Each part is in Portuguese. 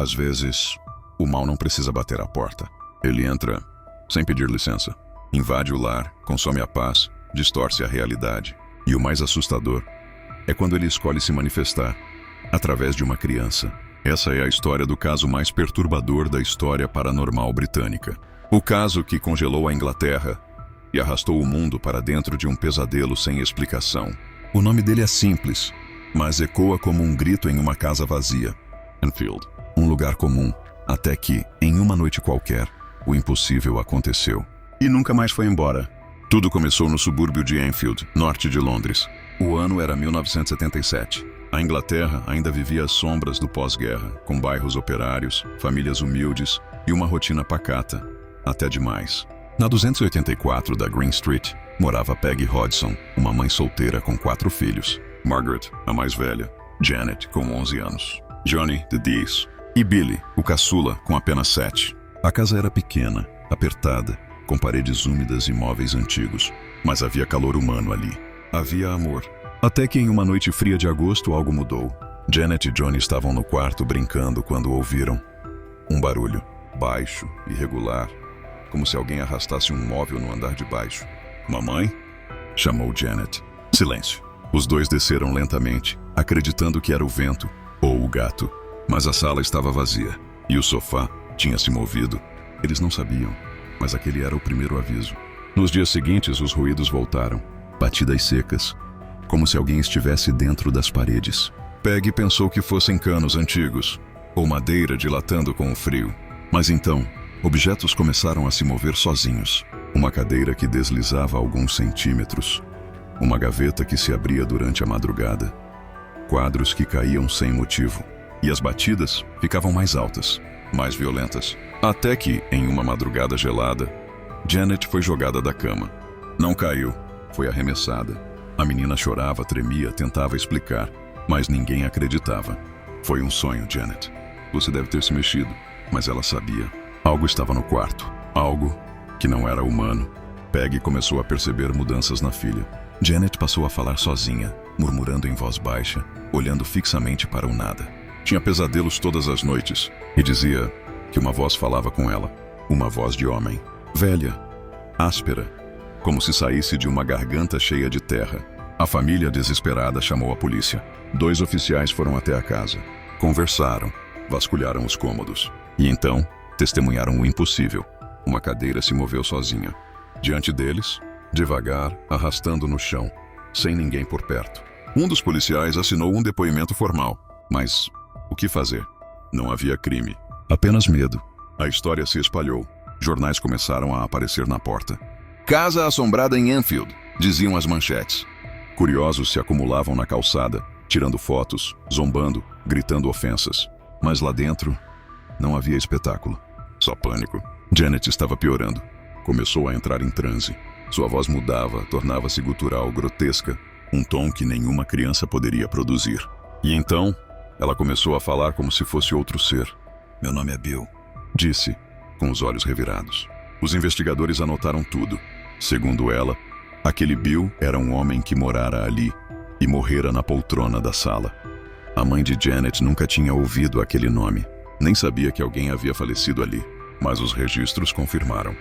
Às vezes, o mal não precisa bater à porta. Ele entra sem pedir licença. Invade o lar, consome a paz, distorce a realidade. E o mais assustador é quando ele escolhe se manifestar através de uma criança. Essa é a história do caso mais perturbador da história paranormal britânica. O caso que congelou a Inglaterra e arrastou o mundo para dentro de um pesadelo sem explicação. O nome dele é simples, mas ecoa como um grito em uma casa vazia. Enfield. Um lugar comum, até que, em uma noite qualquer, o impossível aconteceu. E nunca mais foi embora. Tudo começou no subúrbio de Enfield, norte de Londres. O ano era 1977. A Inglaterra ainda vivia às sombras do pós-guerra, com bairros operários, famílias humildes e uma rotina pacata, até demais. Na 284 da Green Street, morava Peggy Hodgson, uma mãe solteira com 4 filhos. Margaret, a mais velha, Janet, com 11 anos, Johnny, de 10, e Billy, o caçula, com apenas 7. A casa era pequena, apertada, com paredes úmidas e móveis antigos, mas havia calor humano ali. Havia amor. Até que em uma noite fria de agosto algo mudou. Janet e Johnny estavam no quarto brincando quando ouviram um barulho, baixo, irregular, como se alguém arrastasse um móvel no andar de baixo. "Mamãe?" chamou Janet. Silêncio. Os dois desceram lentamente, acreditando que era o vento ou o gato. Mas a sala estava vazia e o sofá tinha se movido. Eles não sabiam, mas aquele era o primeiro aviso. Nos dias seguintes, os ruídos voltaram, batidas secas, como se alguém estivesse dentro das paredes. Peggy pensou que fossem canos antigos, ou madeira dilatando com o frio. Mas então, objetos começaram a se mover sozinhos. Uma cadeira que deslizava alguns centímetros. Uma gaveta que se abria durante a madrugada. Quadros que caíam sem motivo. E as batidas ficavam mais altas, mais violentas. Até que, em uma madrugada gelada, Janet foi jogada da cama. Não caiu, foi arremessada. A menina chorava, tremia, tentava explicar, mas ninguém acreditava. "Foi um sonho, Janet. Você deve ter se mexido." Mas ela sabia. Algo estava no quarto. Algo que não era humano. Peggy começou a perceber mudanças na filha. Janet passou a falar sozinha, murmurando em voz baixa, olhando fixamente para o nada. Tinha pesadelos todas as noites e dizia que uma voz falava com ela. Uma voz de homem. Velha, áspera, como se saísse de uma garganta cheia de terra. A família, desesperada, chamou a polícia. 2 oficiais foram até a casa. Conversaram, vasculharam os cômodos. E então, testemunharam o impossível. Uma cadeira se moveu sozinha. Diante deles, devagar, arrastando no chão, sem ninguém por perto. Um dos policiais assinou um depoimento formal. Mas o que fazer? Não havia crime. Apenas medo. A história se espalhou. Jornais começaram a aparecer na porta. "Casa assombrada em Enfield", diziam as manchetes. Curiosos se acumulavam na calçada, tirando fotos, zombando, gritando ofensas. Mas lá dentro, não havia espetáculo. Só pânico. Janet estava piorando. Começou a entrar em transe. Sua voz mudava, tornava-se gutural, grotesca, um tom que nenhuma criança poderia produzir. E então, ela começou a falar como se fosse outro ser. "Meu nome é Bill", disse, com os olhos revirados. Os investigadores anotaram tudo. Segundo ela, aquele Bill era um homem que morara ali e morrera na poltrona da sala. A mãe de Janet nunca tinha ouvido aquele nome, nem sabia que alguém havia falecido ali, mas os registros confirmaram.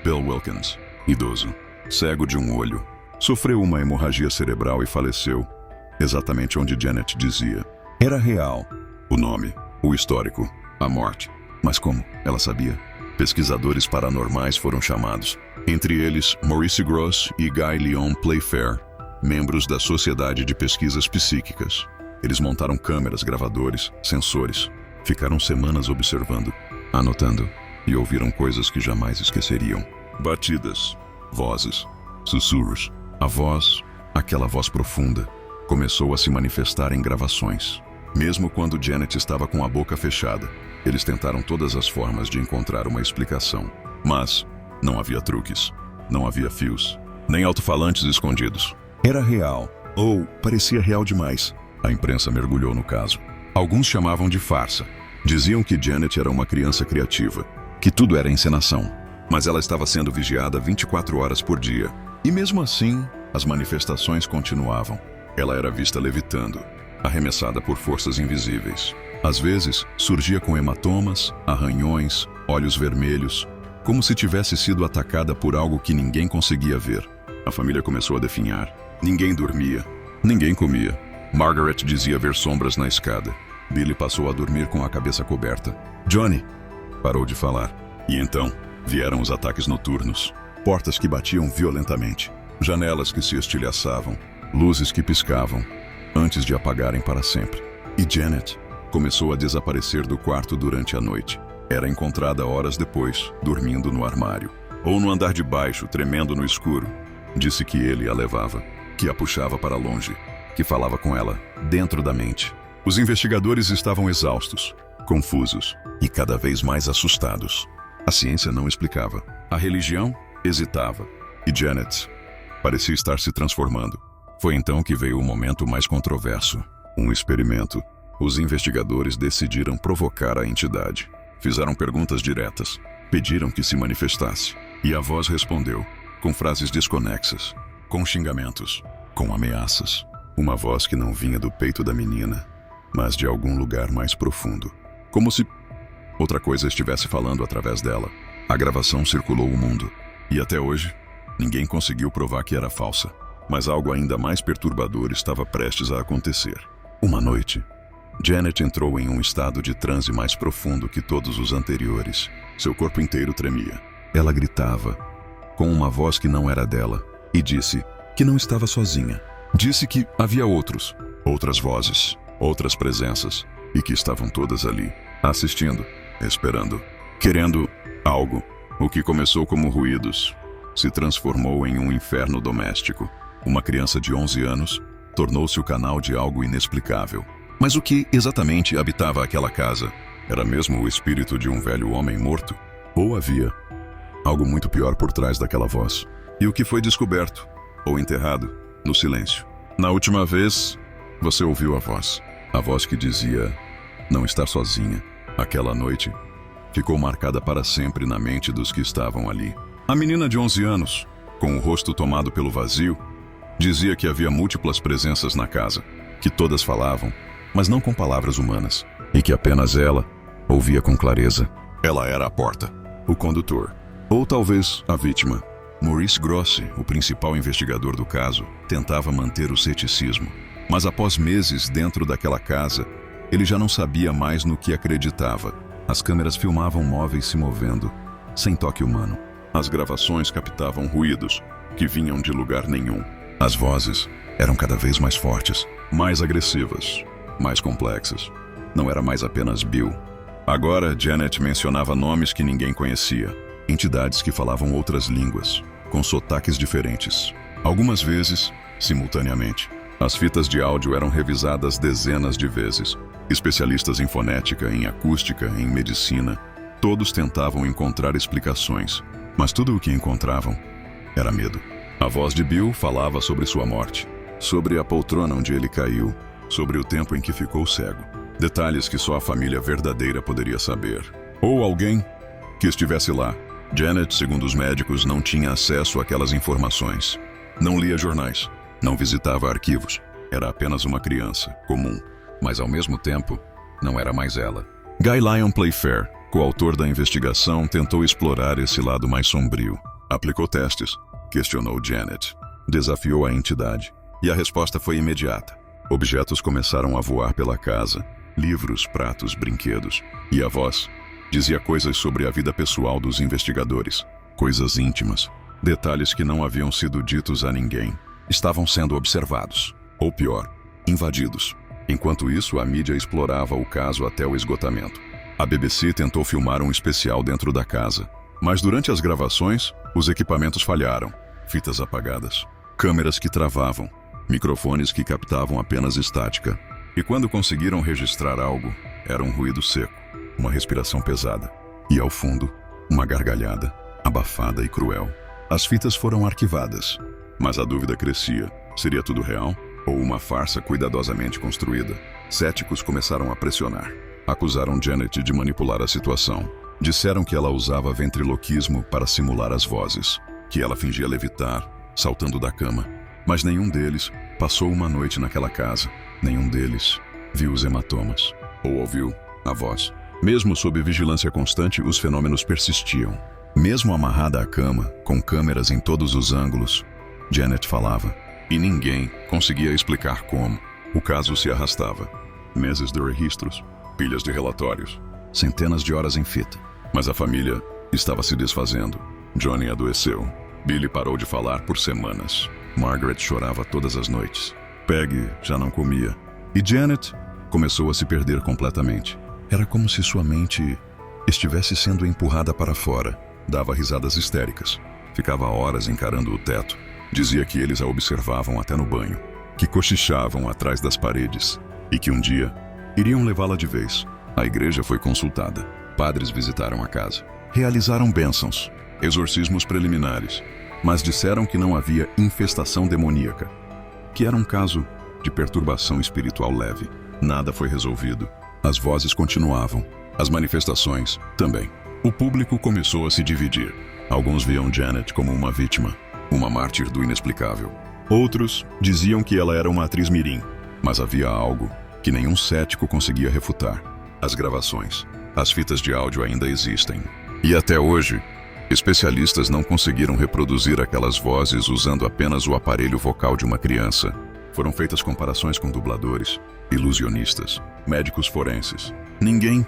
Bill Wilkins, idoso, cego de um olho, sofreu uma hemorragia cerebral e faleceu, exatamente onde Janet dizia. Era real. O nome, o histórico, a morte. Mas como? Ela sabia. Pesquisadores paranormais foram chamados, entre eles Maurice Gross e Guy Leon Playfair, membros da Sociedade de Pesquisas Psíquicas. Eles montaram câmeras, gravadores, sensores. Ficaram semanas observando, anotando, e ouviram coisas que jamais esqueceriam. Batidas, vozes, sussurros. A voz, aquela voz profunda, começou a se manifestar em gravações. Mesmo quando Janet estava com a boca fechada, eles tentaram todas as formas de encontrar uma explicação. Mas não havia truques, não havia fios, nem alto-falantes escondidos. Era real, ou parecia real demais. A imprensa mergulhou no caso. Alguns chamavam de farsa. Diziam que Janet era uma criança criativa, que tudo era encenação. Mas ela estava sendo vigiada 24 horas por dia. E mesmo assim, as manifestações continuavam. Ela era vista levitando, arremessada por forças invisíveis. Às vezes, surgia com hematomas, arranhões, olhos vermelhos, como se tivesse sido atacada por algo que ninguém conseguia ver. A família começou a definhar. Ninguém dormia. Ninguém comia. Margaret dizia ver sombras na escada. Billy passou a dormir com a cabeça coberta. Johnny parou de falar. E então, vieram os ataques noturnos. Portas que batiam violentamente. Janelas que se estilhaçavam. Luzes que piscavam, antes de apagarem para sempre. E Janet começou a desaparecer do quarto durante a noite. Era encontrada horas depois, dormindo no armário. Ou no andar de baixo, tremendo no escuro. Disse que ele a levava, que a puxava para longe, que falava com ela, dentro da mente. Os investigadores estavam exaustos, confusos e cada vez mais assustados. A ciência não explicava. A religião hesitava. E Janet parecia estar se transformando. Foi então que veio o momento mais controverso. Um experimento. Os investigadores decidiram provocar a entidade. Fizeram perguntas diretas. Pediram que se manifestasse. E a voz respondeu, com frases desconexas, com xingamentos, com ameaças. Uma voz que não vinha do peito da menina, mas de algum lugar mais profundo. Como se outra coisa estivesse falando através dela. A gravação circulou o mundo. E até hoje, ninguém conseguiu provar que era falsa. Mas algo ainda mais perturbador estava prestes a acontecer. Uma noite, Janet entrou em um estado de transe mais profundo que todos os anteriores. Seu corpo inteiro tremia. Ela gritava, com uma voz que não era dela, e disse que não estava sozinha. Disse que havia outras vozes, outras presenças, e que estavam todas ali, assistindo, esperando, querendo algo. O que começou como ruídos se transformou em um inferno doméstico. Uma criança de 11 anos tornou-se o canal de algo inexplicável. Mas o que exatamente habitava aquela casa? Era mesmo o espírito de um velho homem morto? Ou havia algo muito pior por trás daquela voz? E o que foi descoberto, ou enterrado, no silêncio? Na última vez, você ouviu a voz que dizia não estar sozinha. Aquela noite ficou marcada para sempre na mente dos que estavam ali. A menina de 11 anos, com o rosto tomado pelo vazio, dizia que havia múltiplas presenças na casa, que todas falavam, mas não com palavras humanas, e que apenas ela ouvia com clareza. Ela era a porta, o condutor, ou talvez a vítima. Maurice Grossi, o principal investigador do caso, tentava manter o ceticismo, mas após meses dentro daquela casa, ele já não sabia mais no que acreditava. As câmeras filmavam móveis se movendo, sem toque humano. As gravações captavam ruídos que vinham de lugar nenhum. As vozes eram cada vez mais fortes, mais agressivas, mais complexas. Não era mais apenas Bill. Agora, Janet mencionava nomes que ninguém conhecia, entidades que falavam outras línguas, com sotaques diferentes. Algumas vezes, simultaneamente. As fitas de áudio eram revisadas dezenas de vezes. Especialistas em fonética, em acústica, em medicina, todos tentavam encontrar explicações, mas tudo o que encontravam era medo. A voz de Bill falava sobre sua morte, sobre a poltrona onde ele caiu, sobre o tempo em que ficou cego. Detalhes que só a família verdadeira poderia saber. Ou alguém que estivesse lá. Janet, segundo os médicos, não tinha acesso àquelas informações. Não lia jornais, não visitava arquivos. Era apenas uma criança, comum. Mas ao mesmo tempo, não era mais ela. Guy Lyon Playfair, coautor da investigação, tentou explorar esse lado mais sombrio. Aplicou testes. Questionou Janet. Desafiou a entidade. E a resposta foi imediata. Objetos começaram a voar pela casa. Livros, pratos, brinquedos. E a voz dizia coisas sobre a vida pessoal dos investigadores. Coisas íntimas. Detalhes que não haviam sido ditos a ninguém. Estavam sendo observados. Ou pior, invadidos. Enquanto isso, a mídia explorava o caso até o esgotamento. A BBC tentou filmar um especial dentro da casa. Mas durante as gravações, os equipamentos falharam. Fitas apagadas. Câmeras que travavam. Microfones que captavam apenas estática. E quando conseguiram registrar algo, era um ruído seco. Uma respiração pesada. E ao fundo, uma gargalhada, abafada e cruel. As fitas foram arquivadas. Mas a dúvida crescia. Seria tudo real? Ou uma farsa cuidadosamente construída? Céticos começaram a pressionar. Acusaram Janet de manipular a situação. Disseram que ela usava ventriloquismo para simular as vozes, que ela fingia levitar, saltando da cama. Mas nenhum deles passou uma noite naquela casa. Nenhum deles viu os hematomas ou ouviu a voz. Mesmo sob vigilância constante, os fenômenos persistiam. Mesmo amarrada à cama, com câmeras em todos os ângulos, Janet falava, e ninguém conseguia explicar como. O caso se arrastava. Meses de registros, pilhas de relatórios, centenas de horas em fita. Mas a família estava se desfazendo. Johnny adoeceu. Billy parou de falar por semanas. Margaret chorava todas as noites. Peggy já não comia. E Janet começou a se perder completamente. Era como se sua mente estivesse sendo empurrada para fora. Dava risadas histéricas. Ficava horas encarando o teto. Dizia que eles a observavam até no banho, que cochichavam atrás das paredes e que um dia iriam levá-la de vez. A igreja foi consultada. Padres visitaram a casa. Realizaram bênçãos, exorcismos preliminares, mas disseram que não havia infestação demoníaca, que era um caso de perturbação espiritual leve. Nada foi resolvido. As vozes continuavam, as manifestações também. O público começou a se dividir. Alguns viam Janet como uma vítima, uma mártir do inexplicável. Outros diziam que ela era uma atriz mirim, mas havia algo que nenhum cético conseguia refutar. As gravações, as fitas de áudio ainda existem. E até hoje, especialistas não conseguiram reproduzir aquelas vozes usando apenas o aparelho vocal de uma criança. Foram feitas comparações com dubladores, ilusionistas, médicos forenses. Ninguém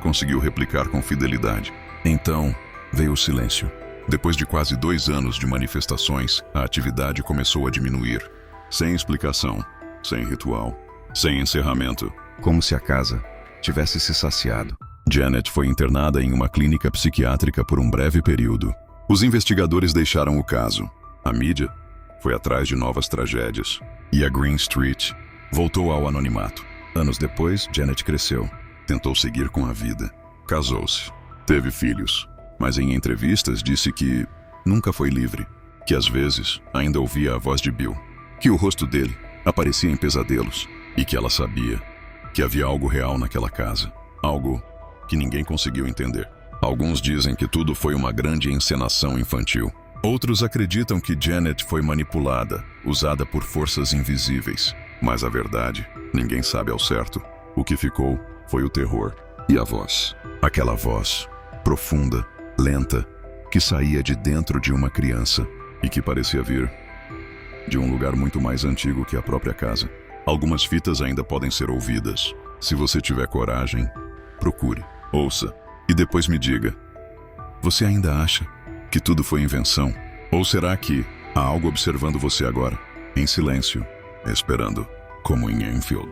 conseguiu replicar com fidelidade. Então, veio o silêncio. Depois de quase 2 anos de manifestações, a atividade começou a diminuir. Sem explicação, sem ritual, sem encerramento. Como se a casa tivesse se saciado. Janet foi internada em uma clínica psiquiátrica por um breve período. Os investigadores deixaram o caso. A mídia foi atrás de novas tragédias. E a Green Street voltou ao anonimato. Anos depois, Janet cresceu. Tentou seguir com a vida. Casou-se. Teve filhos. Mas em entrevistas disse que nunca foi livre. Que às vezes ainda ouvia a voz de Bill. Que o rosto dele aparecia em pesadelos. E que ela sabia que havia algo real naquela casa. Algo que ninguém conseguiu entender. Alguns dizem que tudo foi uma grande encenação infantil. Outros acreditam que Janet foi manipulada, usada por forças invisíveis. Mas a verdade, ninguém sabe ao certo. O que ficou foi o terror e a voz. Aquela voz, profunda, lenta, que saía de dentro de uma criança e que parecia vir de um lugar muito mais antigo que a própria casa. Algumas fitas ainda podem ser ouvidas. Se você tiver coragem, procure, ouça e depois me diga. Você ainda acha que tudo foi invenção? Ou será que há algo observando você agora, em silêncio, esperando, como em Enfield?